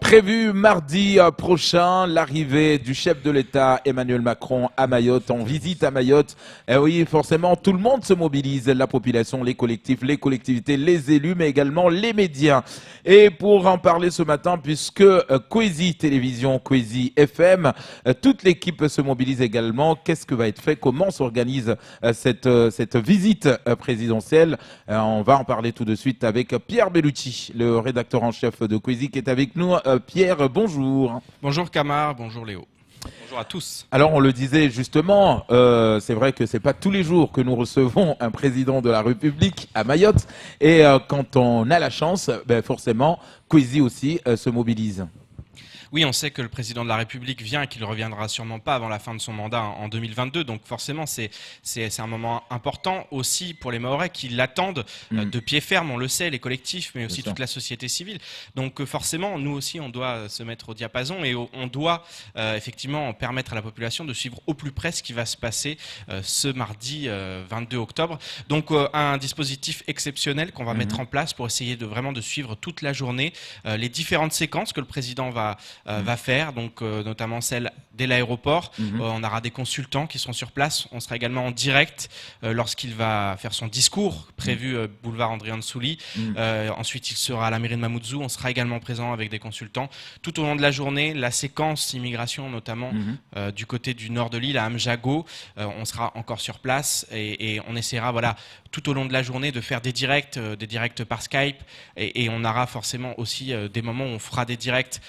Prévu mardi prochain, l'arrivée du chef de l'État Emmanuel Macron à Mayotte, en visite à Mayotte. Et oui, forcément, tout le monde se mobilise, la population, les collectifs, les collectivités, les élus, mais également les médias. Et pour en parler ce matin, puisque Kwezi Télévision, Kwezi FM, toute l'équipe se mobilise également. Qu'est-ce que va être fait? Comment s'organise cette visite présidentielle? On va en parler tout de suite avec Pierre Bellucci, le rédacteur en chef de Kwezi, qui est avec nous. Pierre, bonjour. Bonjour Camar, bonjour Léo. Bonjour à tous. Alors on le disait justement, c'est vrai que c'est pas tous les jours que nous recevons un président de la République à Mayotte. Et quand on a la chance, forcément, Kwezi aussi se mobilise. Oui, on sait que le président de la République vient et qu'il ne reviendra sûrement pas avant la fin de son mandat en 2022. Donc forcément, c'est un moment important aussi pour les Mahorais qui l'attendent de pied ferme, on le sait, les collectifs, mais aussi toute la société civile. Donc forcément, nous aussi, on doit se mettre au diapason et on doit effectivement permettre à la population de suivre au plus près ce qui va se passer ce mardi 22 octobre. Donc un dispositif exceptionnel qu'on va mettre en place pour essayer vraiment de suivre toute la journée les différentes séquences que le président va faire, donc notamment celle dès l'aéroport. On aura des consultants qui seront sur place. On sera également en direct lorsqu'il va faire son discours prévu boulevard Andrian Souli. Ensuite, il sera à la mairie de Mamoudzou. On sera également présent avec des consultants. Tout au long de la journée, la séquence immigration, notamment du côté du nord de l'île, à Amjago, on sera encore sur place et on essaiera, voilà, tout au long de la journée de faire des directs par Skype et on aura forcément aussi des moments où on fera des directs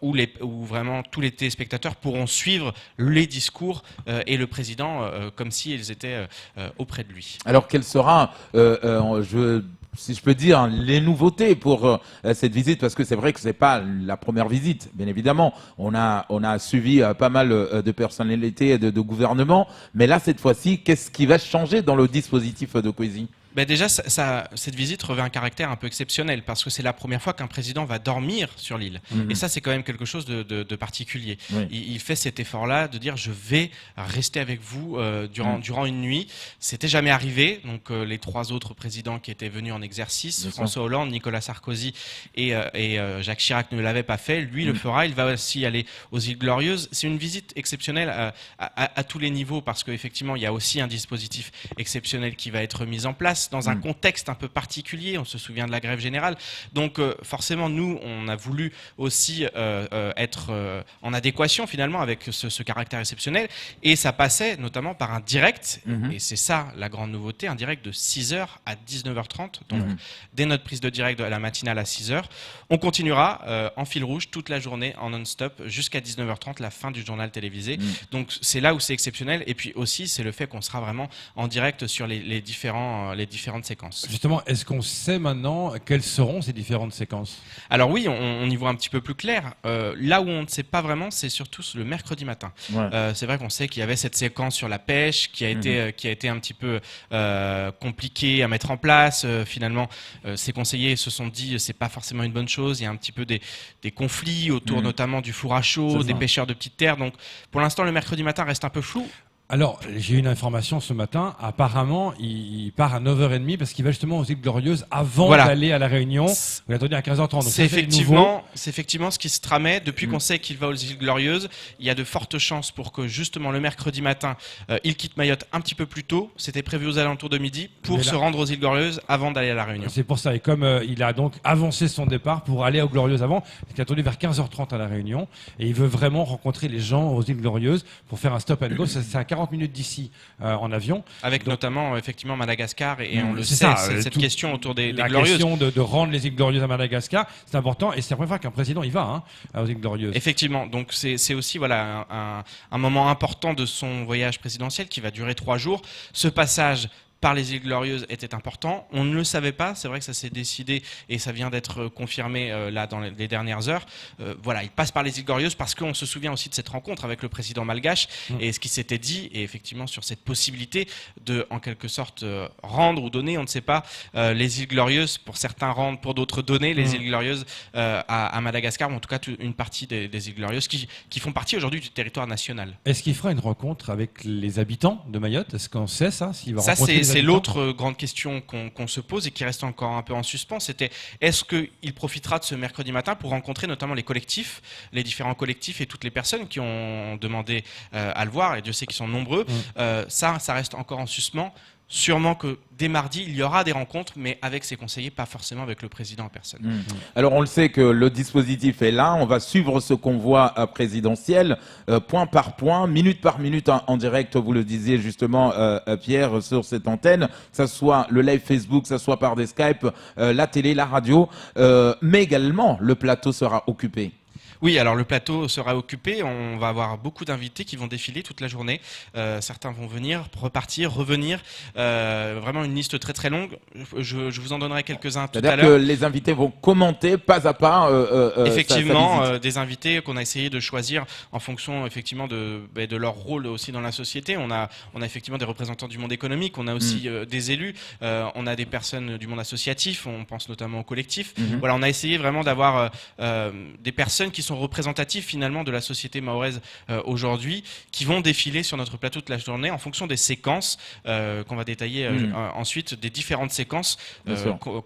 où vraiment tous les téléspectateurs pourront suivre les discours et le président comme s'ils étaient auprès de lui. Alors quelle sera, si je peux dire, les nouveautés pour cette visite, parce que c'est vrai que c'est pas la première visite, bien évidemment. On a suivi pas mal de personnalités et de gouvernements, mais là cette fois-ci, qu'est-ce qui va changer dans le dispositif de Kwezi? Déjà, cette visite revêt un caractère un peu exceptionnel parce que c'est la première fois qu'un président va dormir sur l'île. Et ça, c'est quand même quelque chose de particulier. Oui. Il fait cet effort-là de dire je vais rester avec vous durant une nuit. C'était jamais arrivé. Donc les trois autres présidents qui étaient venus en exercice, François Hollande, Nicolas Sarkozy et Jacques Chirac ne l'avaient pas fait. Lui le fera. Il va aussi aller aux îles Glorieuses. C'est une visite exceptionnelle à tous les niveaux parce qu'effectivement, il y a aussi un dispositif exceptionnel qui va être mis en place dans un contexte un peu particulier, on se souvient de la grève générale. Donc forcément, nous, on a voulu aussi être en adéquation finalement avec ce caractère exceptionnel. Et ça passait notamment par un direct, et c'est ça la grande nouveauté, un direct de 6h à 19h30. Donc dès notre prise de direct de la matinale à 6h, on continuera en fil rouge toute la journée en non-stop jusqu'à 19h30, la fin du journal télévisé. Donc c'est là où c'est exceptionnel. Et puis aussi, c'est le fait qu'on sera vraiment en direct sur les différentes séquences. Justement, est-ce qu'on sait maintenant quelles seront ces différentes séquences? Alors oui, on y voit un petit peu plus clair. Là où on ne sait pas vraiment, c'est surtout le mercredi matin. C'est vrai qu'on sait qu'il y avait cette séquence sur la pêche qui a été un petit peu compliquée à mettre en place. Finalement, ces conseillers se sont dit c'est pas forcément une bonne chose. Il y a un petit peu des conflits autour notamment du four à chaud, des pêcheurs de petites terres. Donc pour l'instant, le mercredi matin reste un peu flou. Alors, j'ai eu une information ce matin. Apparemment, il part à 9h30 parce qu'il va justement aux îles Glorieuses avant d'aller à la Réunion. Vous l'attendiez à 15h30. C'est effectivement ce qui se tramait. Depuis qu'on sait qu'il va aux îles Glorieuses, il y a de fortes chances pour que justement le mercredi matin, il quitte Mayotte un petit peu plus tôt. C'était prévu aux alentours de midi pour se rendre aux îles Glorieuses avant d'aller à la Réunion. C'est pour ça. Et comme il a donc avancé son départ pour aller aux Glorieuses avant, il a attendu vers 15h30 à la Réunion. Et il veut vraiment rencontrer les gens aux îles Glorieuses pour faire un stop and go. C'est à 40 minutes d'ici en avion. Avec notamment effectivement Madagascar et on le sait, cette question autour des Glorieuses. La question de rendre les îles Glorieuses à Madagascar, c'est important et c'est la première fois qu'un président y va aux îles Glorieuses. Effectivement, donc c'est aussi voilà, un moment important de son voyage présidentiel qui va durer 3 jours. Ce passage par les îles Glorieuses était important. On ne le savait pas, c'est vrai que ça s'est décidé et ça vient d'être confirmé là dans les dernières heures. Voilà, il passe par les îles Glorieuses parce qu'on se souvient aussi de cette rencontre avec le président malgache et ce qui s'était dit, et effectivement sur cette possibilité de, en quelque sorte, rendre ou donner, on ne sait pas, les îles Glorieuses, pour certains rendre, pour d'autres donner les îles Glorieuses à Madagascar, ou en tout cas une partie des îles Glorieuses qui font partie aujourd'hui du territoire national. Est-ce qu'il fera une rencontre avec les habitants de Mayotte? Est-ce qu'on sait ça, s'il va rencontrer les c'est habitants. l'autre grande question qu'on se pose et qui reste encore un peu en suspens. C'était est-ce qu'il profitera de ce mercredi matin pour rencontrer notamment les collectifs, les différents collectifs et toutes les personnes qui ont demandé à le voir, et Dieu sait qu'ils sont nombreux. Ça reste encore en suspens. Sûrement que dès mardi, il y aura des rencontres, mais avec ses conseillers, pas forcément avec le président en personne. Alors on le sait que le dispositif est là, on va suivre ce convoi présidentiel, point par point, minute par minute en direct, vous le disiez justement Pierre, sur cette antenne, que ce soit le live Facebook, que ce soit par des Skype, la télé, la radio, mais également le plateau sera occupé. Oui, alors le plateau sera occupé. On va avoir beaucoup d'invités qui vont défiler toute la journée. Certains vont venir, repartir, revenir. Vraiment une liste très très longue. Je vous en donnerai quelques-uns tout à C'est-à-dire l'heure. que les invités vont commenter pas à pas Effectivement, sa visite. des invités qu'on a essayé de choisir en fonction effectivement de leur rôle aussi dans la société. On a effectivement des représentants du monde économique, on a aussi des élus, on a des personnes du monde associatif, on pense notamment au collectif. Voilà, on a essayé vraiment d'avoir des personnes qui sont représentatives finalement de la société mahoraise aujourd'hui, qui vont défiler sur notre plateau toute la journée en fonction des séquences qu'on va détailler ensuite, des différentes séquences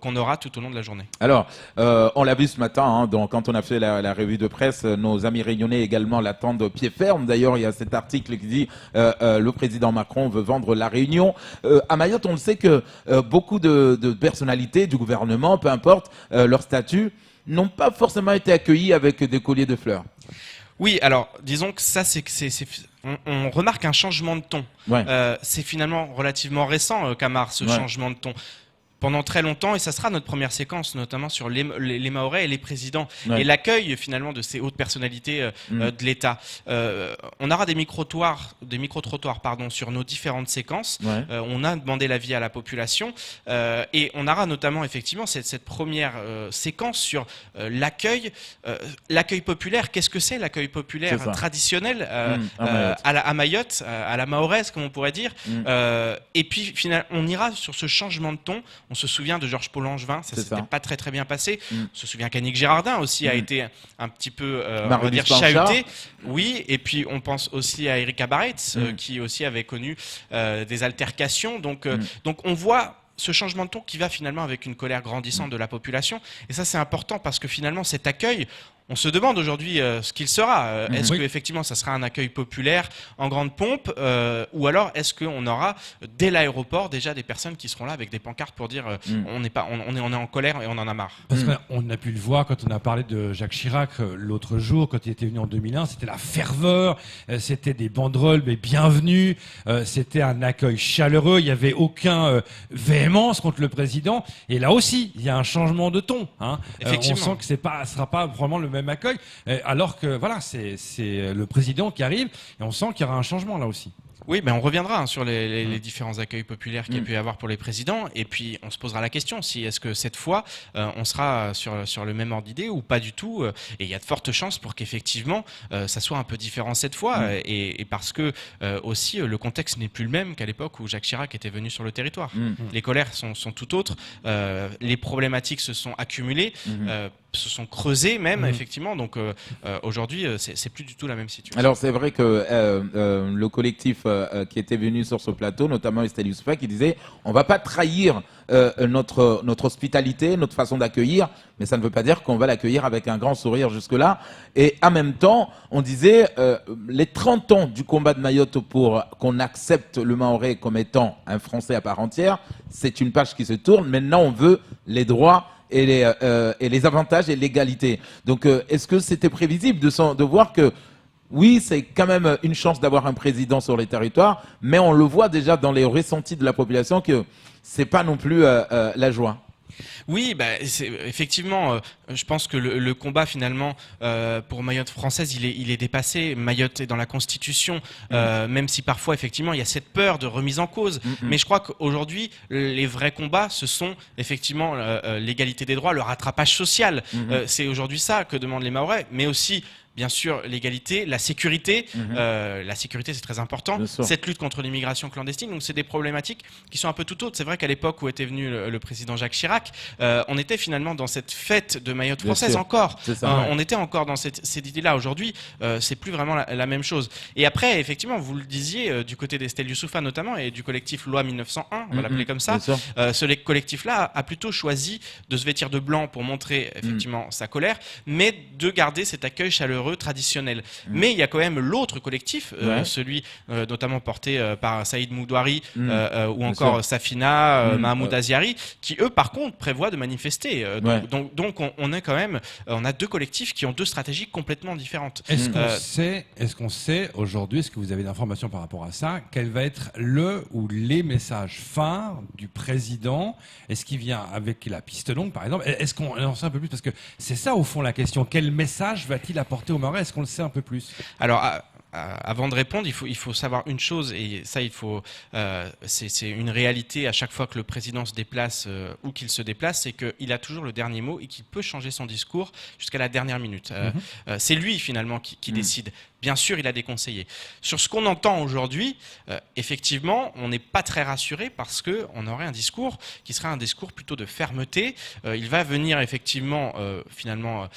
qu'on aura tout au long de la journée. Alors, on l'a vu ce matin, hein, donc, quand on a fait la revue de presse, nos amis réunionnais également l'attendent pied ferme. D'ailleurs, il y a cet article qui dit le président Macron veut vendre la Réunion. À Mayotte, on le sait que beaucoup de personnalités du gouvernement, peu importe leur statut, n'ont pas forcément été accueillis avec des colliers de fleurs. Oui, alors disons que ça, on remarque un changement de ton. Ouais. C'est finalement relativement récent, Camar, ce changement de ton. Pendant très longtemps, et ça sera notre première séquence, notamment sur les Mahorais et les présidents, et l'accueil finalement de ces hautes personnalités de l'État. On aura des micro-trottoirs sur nos différentes séquences. On a demandé l'avis à la population, et on aura notamment effectivement cette première séquence sur l'accueil populaire. Qu'est-ce que c'est l'accueil populaire traditionnel à Mayotte, à la mahoraise, comme on pourrait dire. Et puis finalement, on ira sur ce changement de ton. On se souvient de Georges Paul-Langevin, ça s'était pas très très bien passé. On se souvient qu'Annick Girardin aussi a été un petit peu, on va dire, chahuté. Oui, et puis on pense aussi à Erika Baretz, qui aussi avait connu des altercations. Donc on voit ce changement de ton qui va finalement avec une colère grandissante de la population. Et ça, c'est important parce que finalement, cet accueil, on se demande aujourd'hui ce qu'il sera. Est-ce que effectivement, ça sera un accueil populaire en grande pompe, ou alors est-ce qu'on aura dès l'aéroport déjà des personnes qui seront là avec des pancartes pour dire on est en colère et on en a marre. Parce qu'on a pu le voir quand on a parlé de Jacques Chirac l'autre jour, quand il était venu en 2001, c'était la ferveur, c'était des banderoles, mais bienvenue, c'était un accueil chaleureux, il n'y avait aucun véhémence contre le président. Et là aussi, il y a un changement de ton. Hein. On sent que ce sera pas probablement le même accueil, alors que voilà, c'est le président qui arrive, et on sent qu'il y aura un changement là aussi. Oui, on reviendra sur les différents accueils populaires qu'il y a pu y avoir pour les présidents, et puis on se posera la question si est-ce que cette fois on sera sur le même ordre d'idée ou pas du tout, et il y a de fortes chances pour qu'effectivement ça soit un peu différent cette fois, et parce que aussi le contexte n'est plus le même qu'à l'époque où Jacques Chirac était venu sur le territoire. Les colères sont tout autres, les problématiques se sont accumulées, se sont creusées même, effectivement, donc aujourd'hui c'est plus du tout la même situation. Alors c'est vrai que le collectif qui était venu sur ce plateau, notamment Estelle Youssouffa, qui disait on va pas trahir notre hospitalité, notre façon d'accueillir, mais ça ne veut pas dire qu'on va l'accueillir avec un grand sourire jusque-là. Et en même temps, on disait les 30 ans du combat de Mayotte pour qu'on accepte le Mahorais comme étant un Français à part entière, c'est une page qui se tourne. Maintenant, on veut les droits et les avantages et l'égalité. Donc, est-ce que c'était prévisible de voir que oui, c'est quand même une chance d'avoir un président sur les territoires, mais on le voit déjà dans les ressentis de la population que c'est pas non plus la joie. Oui, effectivement, je pense que le combat finalement pour Mayotte française, il est dépassé. Mayotte est dans la Constitution, même si parfois effectivement il y a cette peur de remise en cause. Mais je crois qu'aujourd'hui, les vrais combats, ce sont effectivement l'égalité des droits, le rattrapage social. C'est aujourd'hui ça que demandent les Mahorais, mais aussi bien sûr l'égalité, la sécurité. La sécurité, c'est très important. Cette lutte contre l'immigration clandestine, donc c'est des problématiques qui sont un peu tout autres. C'est vrai qu'à l'époque où était venu le président Jacques Chirac, on était finalement dans cette fête de Mayotte française encore. On était encore dans cette idée-là. Aujourd'hui, c'est plus vraiment la même chose. Et après, effectivement, vous le disiez, du côté d'Estelle Youssoufa notamment et du collectif Loi 1901, on va l'appeler comme ça, ce collectif-là a plutôt choisi de se vêtir de blanc pour montrer effectivement sa colère, mais de garder cet accueil chaleureux traditionnel. Mais il y a quand même l'autre collectif, celui notamment porté par Saïd Moudouari ou encore Safina, Mahmoud Aziari, qui eux par contre prévoient de manifester. Donc on est quand même, on a deux collectifs qui ont deux stratégies complètement différentes. Est-ce qu'on sait aujourd'hui, est-ce que vous avez d'informations par rapport à ça, quel va être le ou les messages phares du président? Est-ce qu'il vient avec la piste longue par exemple? Est-ce qu'on en sait un peu plus? Parce que c'est ça au fond la question. Quel message va-t-il apporter aux Mahorais? Est-ce qu'on le sait un peu plus? Alors, avant de répondre, il faut savoir une chose, et ça, c'est une réalité à chaque fois que le président se déplace ou qu'il se déplace, c'est qu'il a toujours le dernier mot et qu'il peut changer son discours jusqu'à la dernière minute. C'est lui finalement qui décide. Bien sûr, il a des conseillers. Sur ce qu'on entend aujourd'hui, effectivement, on n'est pas très rassuré parce qu'on aurait un discours qui serait un discours plutôt de fermeté. Il va venir effectivement, finalement,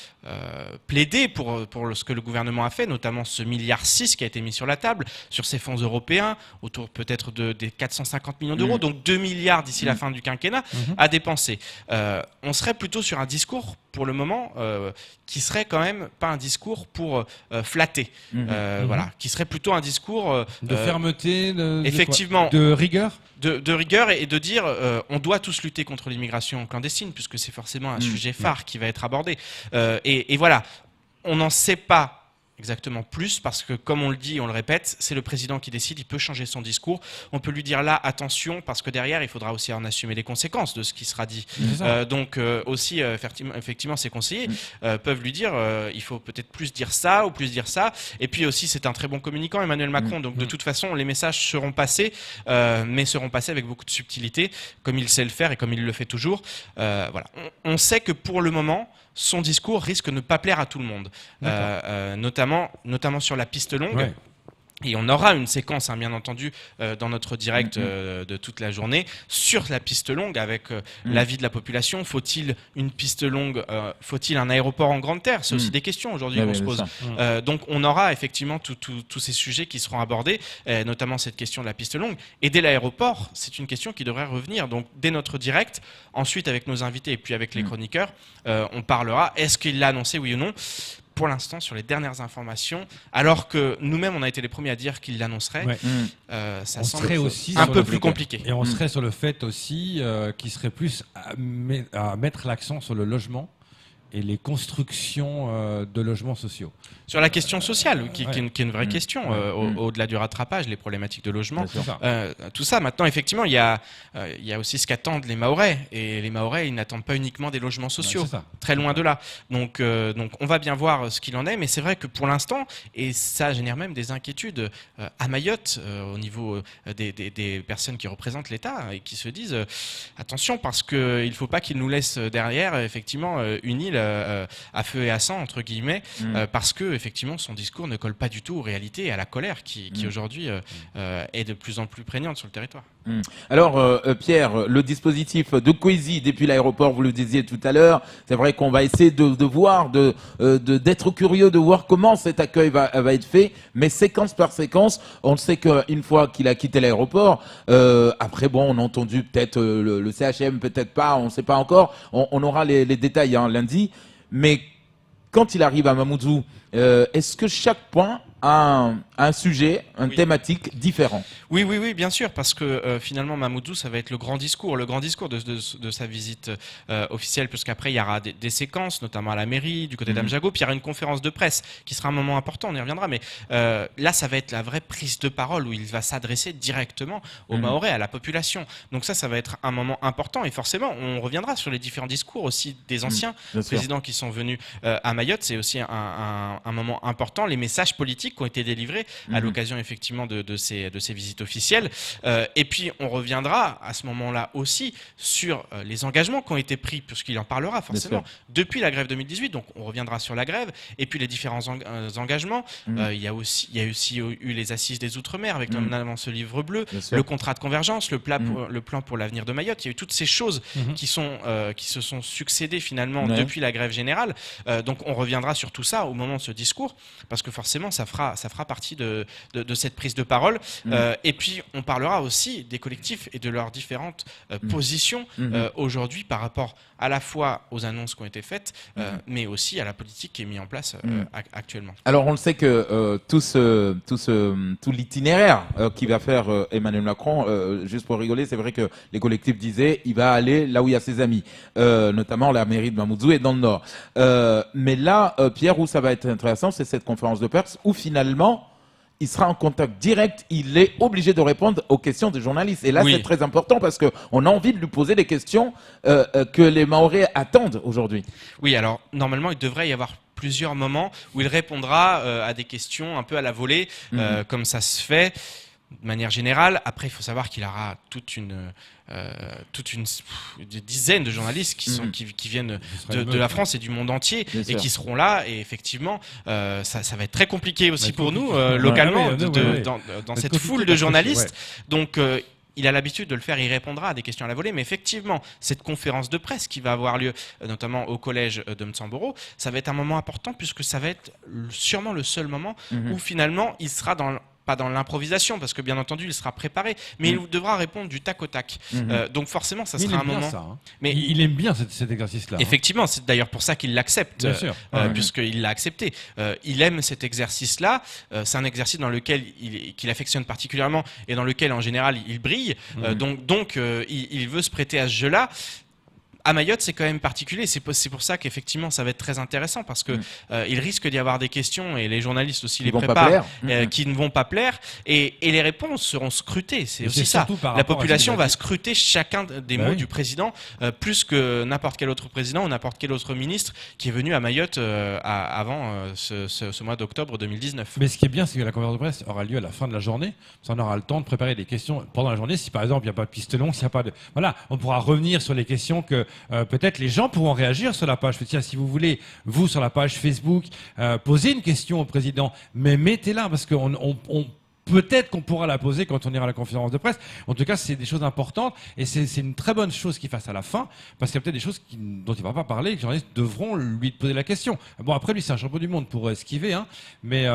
plaider pour ce que le gouvernement a fait, notamment ce milliard 6 qui a été mis sur la table, sur ces fonds européens, autour peut-être des 450 millions d'euros, donc 2 milliards d'ici la fin du quinquennat, à dépenser. On serait plutôt sur un discours, pour le moment, qui serait quand même pas un discours pour flatter. Voilà, qui serait plutôt un discours de fermeté, effectivement, de rigueur, de rigueur et de dire on doit tous lutter contre l'immigration clandestine puisque c'est forcément un sujet phare qui va être abordé. Et voilà, on n'en sait pas exactement plus parce que comme on le dit, on le répète, c'est le président qui décide, il peut changer son discours. On peut lui dire là attention parce que derrière il faudra aussi en assumer les conséquences de ce qui sera dit. Donc aussi effectivement ses conseillers peuvent lui dire il faut peut-être plus dire ça ou plus dire ça. Et puis aussi c'est un très bon communicant Emmanuel Macron. Donc de toute façon les messages seront passés, mais seront passés avec beaucoup de subtilité comme il sait le faire et comme il le fait toujours. Voilà. On sait que pour le moment son discours risque de ne pas plaire à tout le monde, notamment sur la piste longue. Et on aura une séquence, bien entendu, dans notre direct de toute la journée, sur la piste longue, avec l'avis de la population. Faut-il une piste longue? Faut-il un aéroport en grande terre? C'est aussi des questions aujourd'hui qu'on se pose. Donc on aura effectivement tous ces sujets qui seront abordés, notamment cette question de la piste longue. Et dès l'aéroport, c'est une question qui devrait revenir. Donc dès notre direct, ensuite avec nos invités et puis avec les chroniqueurs, on parlera. Est-ce qu'il l'a annoncé, oui ou non? Pour l'instant, sur les dernières informations, alors que nous-mêmes, on a été les premiers à dire qu'il l'annoncerait, ça semble aussi un peu plus compliqué. Et on serait sur le fait aussi qu'il serait plus à mettre l'accent sur le logement et les constructions de logements sociaux. Sur la question sociale, qui est une vraie question, au-delà du rattrapage, les problématiques de logement, tout ça. Maintenant, effectivement, il y a aussi ce qu'attendent les Mahorais. Et les Mahorais, ils n'attendent pas uniquement des logements sociaux, très loin de là. Donc, on va bien voir ce qu'il en est. Mais c'est vrai que pour l'instant, et ça génère même des inquiétudes à Mayotte, au niveau des personnes qui représentent l'État, et qui se disent attention, parce qu'il ne faut pas qu'ils nous laissent derrière, effectivement, une île à feu et à sang, entre guillemets, parce que effectivement son discours ne colle pas du tout aux réalités et à la colère qui aujourd'hui est de plus en plus prégnante sur le territoire. Alors Pierre, le dispositif de Kwezi depuis l'aéroport, vous le disiez tout à l'heure, c'est vrai qu'on va essayer de voir, d'être curieux de voir comment cet accueil va être fait, mais séquence par séquence, on sait qu'une fois qu'il a quitté l'aéroport, après bon, on a entendu peut-être le CHM, peut-être pas, on ne sait pas encore, on aura les détails lundi, mais quand il arrive à Mamoudzou, est-ce que chaque point a un sujet, une thématique différent? Oui, bien sûr, parce que finalement Mamoudzou, ça va être le grand discours de sa visite officielle, puisqu'après il y aura des séquences, notamment à la mairie, du côté d'Amjago, puis il y aura une conférence de presse qui sera un moment important, on y reviendra, mais là ça va être la vraie prise de parole où il va s'adresser directement aux Mahorais, à la population. Donc ça va être un moment important et forcément on reviendra sur les différents discours aussi des anciens présidents qui sont venus à Mayotte. C'est aussi un moment important, les messages politiques qui ont été délivrés à l'occasion effectivement de ces visites officielles. Et puis on reviendra à ce moment-là aussi sur les engagements qui ont été pris, puisqu'il en parlera forcément, depuis la grève 2018. Donc on reviendra sur la grève et puis les différents engagements. Il y a aussi eu les assises des Outre-mer avec notamment ce livre bleu, le contrat de convergence, le plan pour l'avenir de Mayotte. Il y a eu toutes ces choses qui se sont succédées finalement depuis la grève générale. Donc on reviendra sur tout ça au moment de ce discours, parce que forcément ça fera partie de cette prise de parole. Et puis on parlera aussi des collectifs et de leurs différentes positions aujourd'hui par rapport à la fois aux annonces qui ont été faites, mais aussi à la politique qui est mise en place actuellement. Alors on le sait que tout l'itinéraire qui va faire Emmanuel Macron, juste pour rigoler, c'est vrai que les collectifs disaient il va aller là où il y a ses amis, notamment la mairie de Mamoudzou et dans le nord. Mais là, Pierre, où ça va être intéressant, c'est cette conférence de presse où finalement il sera en contact direct, il est obligé de répondre aux questions des journalistes. Et là, c'est très important parce qu'on a envie de lui poser des questions que les Mahorais attendent aujourd'hui. Oui, alors normalement, il devrait y avoir plusieurs moments où il répondra à des questions un peu à la volée, comme ça se fait de manière générale. Après, il faut savoir qu'il aura des dizaines de journalistes qui viennent de la France et du monde entier et qui seront là. Et effectivement, ça va être très compliqué aussi pour nous, localement, dans cette foule de journalistes. Donc, il a l'habitude de le faire, il répondra à des questions à la volée, mais effectivement, cette conférence de presse qui va avoir lieu, notamment au collège de Mtsamboro, ça va être un moment important puisque ça va être sûrement le seul moment où finalement il sera pas dans l'improvisation, parce que bien entendu il sera préparé, mais il devra répondre du tac au tac. Donc forcément, ça sera un moment. Ça, hein. Mais il aime bien cet exercice-là. Effectivement, c'est d'ailleurs pour ça qu'il l'accepte, puisqu'il l'a accepté. Il aime cet exercice-là. C'est un exercice dans lequel qu'il affectionne particulièrement et dans lequel en général il brille. Donc il veut se prêter à ce jeu-là. À Mayotte, c'est quand même particulier. C'est pour ça qu'effectivement, ça va être très intéressant parce que il risque d'y avoir des questions et les journalistes aussi les préparent, qui ne vont pas plaire. Et les réponses seront scrutées. C'est aussi ça. La population va scruter chacun des mots du président plus que n'importe quel autre président ou n'importe quel autre ministre qui est venu à Mayotte avant ce mois d'octobre 2019. Mais ce qui est bien, c'est que la conférence de presse aura lieu à la fin de la journée. On aura le temps de préparer des questions pendant la journée. Si par exemple, il n'y a pas de piste longue, s'il n'y a pas de... Voilà, on pourra revenir sur les questions que peut-être les gens pourront réagir sur la page. Tiens, si vous voulez, vous sur la page Facebook, poser une question au président, mais mettez-la parce qu'on peut-être qu'on pourra la poser quand on ira à la conférence de presse. En tout cas, c'est des choses importantes et c'est une très bonne chose qu'il fasse à la fin parce qu'il y a peut-être des choses dont il ne va pas parler et que les journalistes devront lui poser la question. Bon, après, lui, c'est un champion du monde pour esquiver. Hein, mais,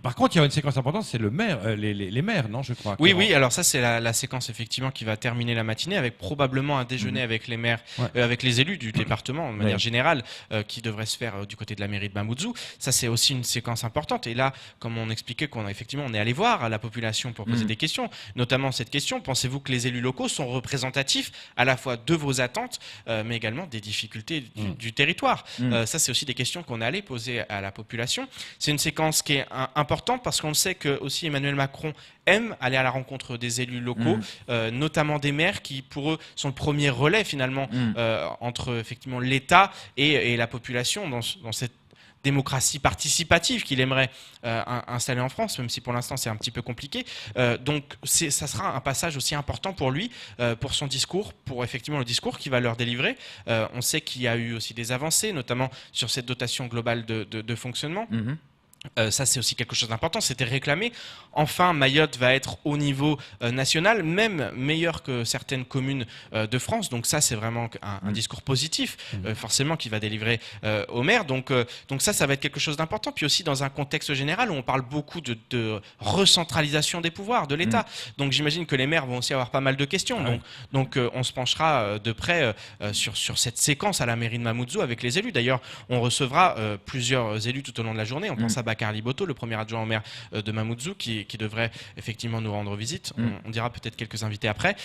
par contre, il y a une séquence importante, c'est le maire, les maires, non, je crois. Oui, alors ça, c'est la séquence effectivement qui va terminer la matinée avec probablement un déjeuner avec les maires, avec les élus du département, de manière générale, qui devrait se faire du côté de la mairie de Mamoudzou. Ça, c'est aussi une séquence importante. Et là, comme on expliquait on est allé voir la population pour poser des questions, notamment cette question: pensez-vous que les élus locaux sont représentatifs à la fois de vos attentes, mais également des difficultés du territoire? Ça, c'est aussi des questions qu'on est allé poser à la population. C'est une séquence qui est importante parce qu'on sait que aussi Emmanuel Macron aime aller à la rencontre des élus locaux, notamment des maires qui, pour eux, sont le premier relais finalement entre effectivement l'État et la population dans cette démocratie participative qu'il aimerait installer en France, même si pour l'instant c'est un petit peu compliqué. Donc ça sera un passage aussi important pour lui, pour son discours, pour effectivement le discours qu'il va leur délivrer. On sait qu'il y a eu aussi des avancées, notamment sur cette dotation globale de fonctionnement. Ça, c'est aussi quelque chose d'important, c'était réclamé. Enfin, Mayotte va être au niveau national, même meilleur que certaines communes de France. Donc ça, c'est vraiment un discours positif, forcément, qu'il va délivrer au maire. Donc ça va être quelque chose d'important. Puis aussi dans un contexte général où on parle beaucoup de recentralisation des pouvoirs de l'État. Donc j'imagine que les maires vont aussi avoir pas mal de questions. Donc on se penchera de près sur cette séquence à la mairie de Mamoudzou avec les élus. D'ailleurs, on recevra plusieurs élus tout au long de la journée. On pense à Bakary Boto, le premier adjoint au maire de Mamoudzou, qui devrait effectivement nous rendre visite. On dira peut-être quelques invités après.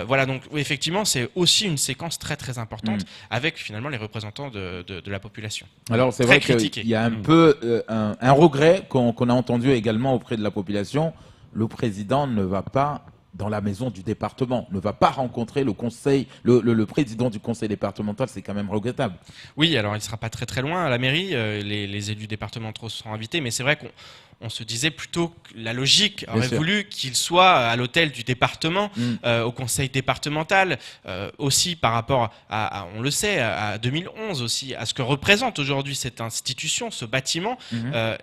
Voilà, donc oui, effectivement, c'est aussi une séquence très très importante avec finalement les représentants de la population. Alors c'est vrai qu'il y a un peu un regret qu'on a entendu également auprès de la population. Le président ne va pas dans la maison du département, ne va pas rencontrer le conseil, le président du conseil départemental, c'est quand même regrettable. Oui, alors il ne sera pas très très loin à la mairie, les élus départementaux seront invités, mais c'est vrai on se disait plutôt que la logique Bien aurait sûr. voulu qu'il soit à l'hôtel du département, au conseil départemental, aussi par rapport on le sait, à 2011 aussi, à ce que représente aujourd'hui cette institution, ce bâtiment.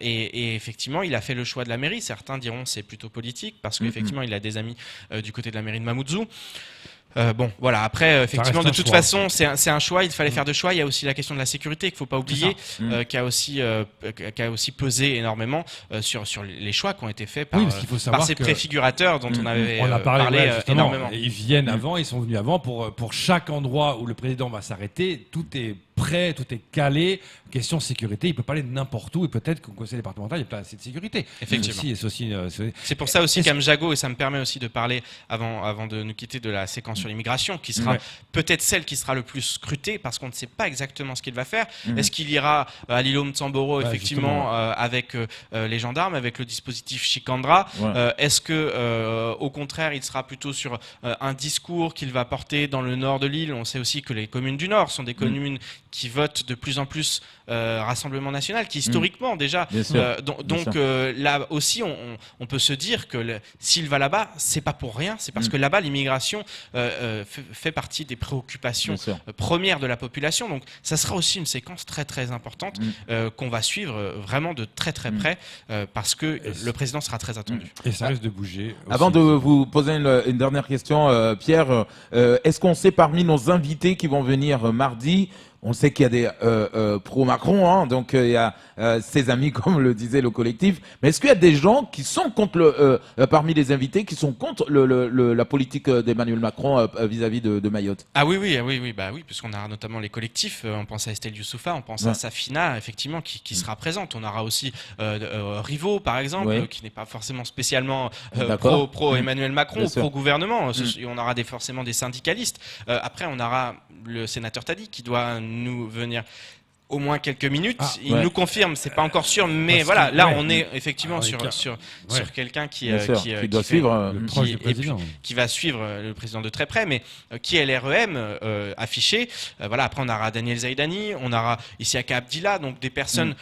Et effectivement, il a fait le choix de la mairie. Certains diront c'est plutôt politique parce qu'effectivement, il a des amis du côté de la mairie de Mamoudzou. Bon, voilà. Après, effectivement, reste de un toute choix. façon, c'est un choix. Il fallait faire deux choix. Il y a aussi la question de la sécurité qu'il faut pas oublier, qui a aussi pesé énormément sur les choix qui ont été faits par, Oui, parce qu'il faut savoir par ces que- préfigurateurs dont on avait On a parlé, ouais, justement. énormément. Ils viennent avant, ils sont venus avant pour chaque endroit où le président va s'arrêter. Tout est prêt, tout est calé. Question sécurité, il peut pas aller de n'importe où et peut-être qu'au conseil départemental, il n'y a pas assez de sécurité. Effectivement. C'est aussi, C'est pour ça aussi Est-ce- qu'Amjago, et ça me permet aussi de parler avant de nous quitter de la séquence sur l'immigration, qui sera peut-être celle qui sera le plus scrutée parce qu'on ne sait pas exactement ce qu'il va faire. Est-ce qu'il ira à l'îlot Mtsamboro, effectivement, justement, avec les gendarmes, avec le dispositif Chikandra? Est-ce que, au contraire, il sera plutôt sur un discours qu'il va porter dans le nord de l'île? On sait aussi que les communes du nord sont des communes qui votent de plus en plus Rassemblement National, qui historiquement déjà. Bien sûr. Donc là aussi, on peut se dire que s'il va là-bas, c'est pas pour rien, c'est parce que là-bas l'immigration fait partie des préoccupations Bien sûr. premières de la population. Donc ça sera aussi une séquence très très importante qu'on va suivre vraiment de très très près parce que le président sera très attendu. et ça risque de bouger. Avant aussi. de vous poser une dernière question, Pierre, est-ce qu'on sait parmi nos invités qui vont venir mardi, on sait qu'il y a des pro-Macron, hein, donc il y a ses amis, comme le disait le collectif, mais est-ce qu'il y a des gens qui sont contre parmi les invités, qui sont contre la politique d'Emmanuel Macron vis-à-vis de Mayotte? Ah oui, puisqu'on aura notamment les collectifs, on pense à Estelle Youssoufa, on pense à Safina, effectivement, qui sera présente. On aura aussi Rivaux, par exemple, qui n'est pas forcément spécialement pro Emmanuel Macron ou pro gouvernement. On aura forcément des syndicalistes. Après, on aura le sénateur Tadi qui doit nous venir au moins quelques minutes. Il nous confirme, c'est pas encore sûr, mais voilà, là on est effectivement sur quelqu'un qui doit suivre le proche du président. qui va suivre le président de très près, mais qui est l'REM affiché. Voilà, après on aura Daniel Zaidani, on aura Issiaka Abdillah, donc des personnes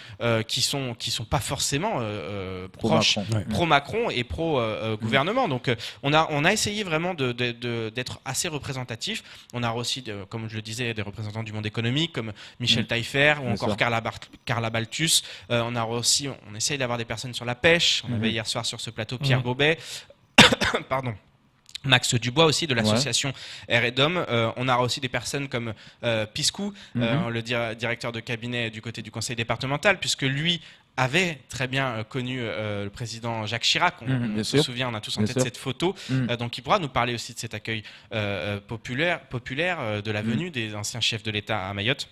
qui sont pas forcément proches pro-Macron et pro-gouvernement. Donc on a essayé vraiment d'être assez représentatif. On aura aussi, comme je le disais, des représentants du monde économique comme Michel Taillefer, ou encore Carla Baltus. On essaye d'avoir des personnes sur la pêche. On avait hier soir sur ce plateau Pierre Bobet. Pardon. Max Dubois aussi de l'association R&Dom. On aura aussi des personnes comme Piscou, le directeur de cabinet du côté du conseil départemental, puisque lui avait très bien connu le président Jacques Chirac. On se souvient, on a tous en tête cette photo. Donc il pourra nous parler aussi de cet accueil populaire de la venue des anciens chefs de l'État à Mayotte.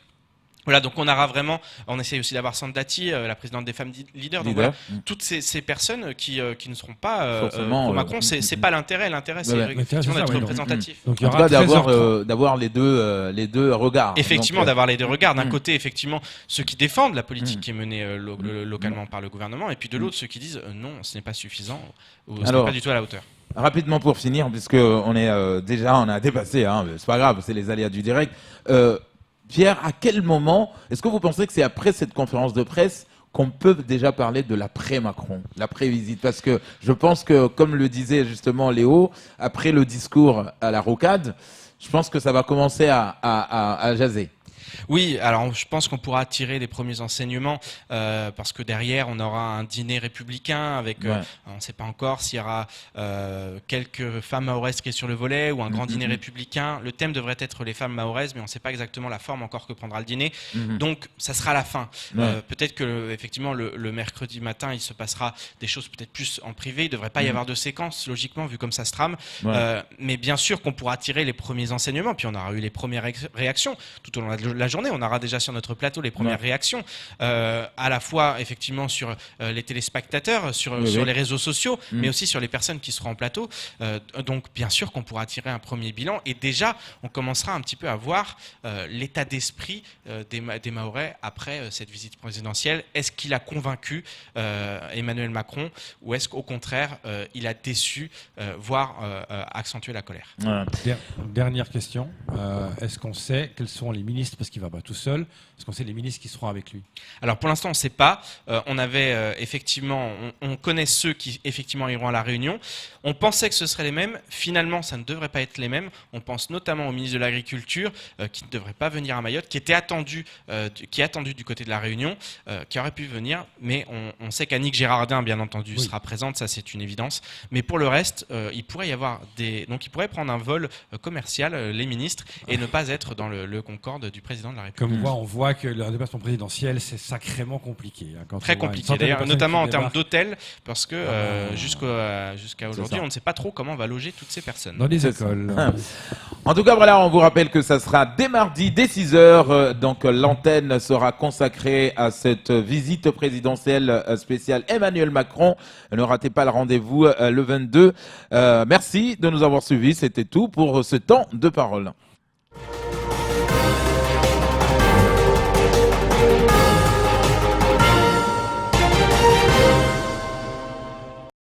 Voilà, donc on essaye aussi d'avoir Sandati, la présidente des femmes leaders. Donc voilà, toutes ces personnes qui ne seront pas pour Macron, c'est pas l'intérêt. L'intérêt, c'est effectivement d'être représentatif. Donc il y En tout aura cas, 13h30. d'avoir les deux regards. Effectivement, d'avoir les deux regards. D'un côté, effectivement, ceux qui défendent la politique qui est menée localement par le gouvernement, et puis de l'autre, ceux qui disent non, ce n'est pas suffisant, ou ce n'est pas du tout à la hauteur. Rapidement pour finir, puisque on a dépassé, hein, c'est pas grave, c'est les aléas du direct. Pierre, à quel moment est-ce que vous pensez que c'est après cette conférence de presse qu'on peut déjà parler de l'après-Macron, l'après-visite? Parce que je pense que, comme le disait justement Léo, après le discours à la rocade, je pense que ça va commencer à jaser. Oui, alors je pense qu'on pourra tirer des premiers enseignements parce que derrière on aura un dîner républicain avec, on ne sait pas encore s'il y aura quelques femmes mahoraises qui est sur le volet ou un grand dîner républicain. Le thème devrait être les femmes mahoraises, mais on ne sait pas exactement la forme encore que prendra le dîner. Donc ça sera la fin. Peut-être que effectivement le mercredi matin il se passera des choses peut-être plus en privé. Il ne devrait pas y avoir de séquence logiquement vu comme ça se trame. Mais bien sûr qu'on pourra tirer les premiers enseignements. Puis on aura eu les premières réactions tout au long de la journée. On aura déjà sur notre plateau les premières réactions, à la fois effectivement sur les téléspectateurs, sur les réseaux sociaux, mais aussi sur les personnes qui seront en plateau. Donc bien sûr qu'on pourra tirer un premier bilan et déjà on commencera un petit peu à voir l'état d'esprit des Mahorais après cette visite présidentielle. Est-ce qu'il a convaincu Emmanuel Macron ou est-ce qu'au contraire il a déçu, voire accentué la colère? Dernière question. Est-ce qu'on sait quels sont les ministres, parce qu'il ne va pas tout seul? Est-ce qu'on sait les ministres qui seront avec lui? Alors pour l'instant, on ne sait pas. On avait effectivement, on connaît ceux qui effectivement iront à la Réunion. On pensait que ce seraient les mêmes. Finalement, ça ne devrait pas être les mêmes. On pense notamment au ministre de l'Agriculture qui ne devrait pas venir à Mayotte, qui est attendu du côté de la Réunion, qui aurait pu venir. Mais on sait qu'Annick Girardin, bien entendu, sera présente. Ça, c'est une évidence. Mais pour le reste, il pourrait y avoir donc ils pourraient prendre un vol commercial, les ministres, et ne pas être dans le Concorde du président de la République. Comme on voit que le déplacement présidentiel, c'est sacrément compliqué. Quand Très compliqué, d'ailleurs, notamment en termes d'hôtel, parce que jusqu'à aujourd'hui, on ne sait pas trop comment on va loger toutes ces personnes. Dans les écoles. En tout cas, voilà, on vous rappelle que ça sera dès mardi, dès 6h. Donc, l'antenne sera consacrée à cette visite présidentielle spéciale Emmanuel Macron. Ne ratez pas le rendez-vous le 22. Merci de nous avoir suivis. C'était tout pour ce temps de parole.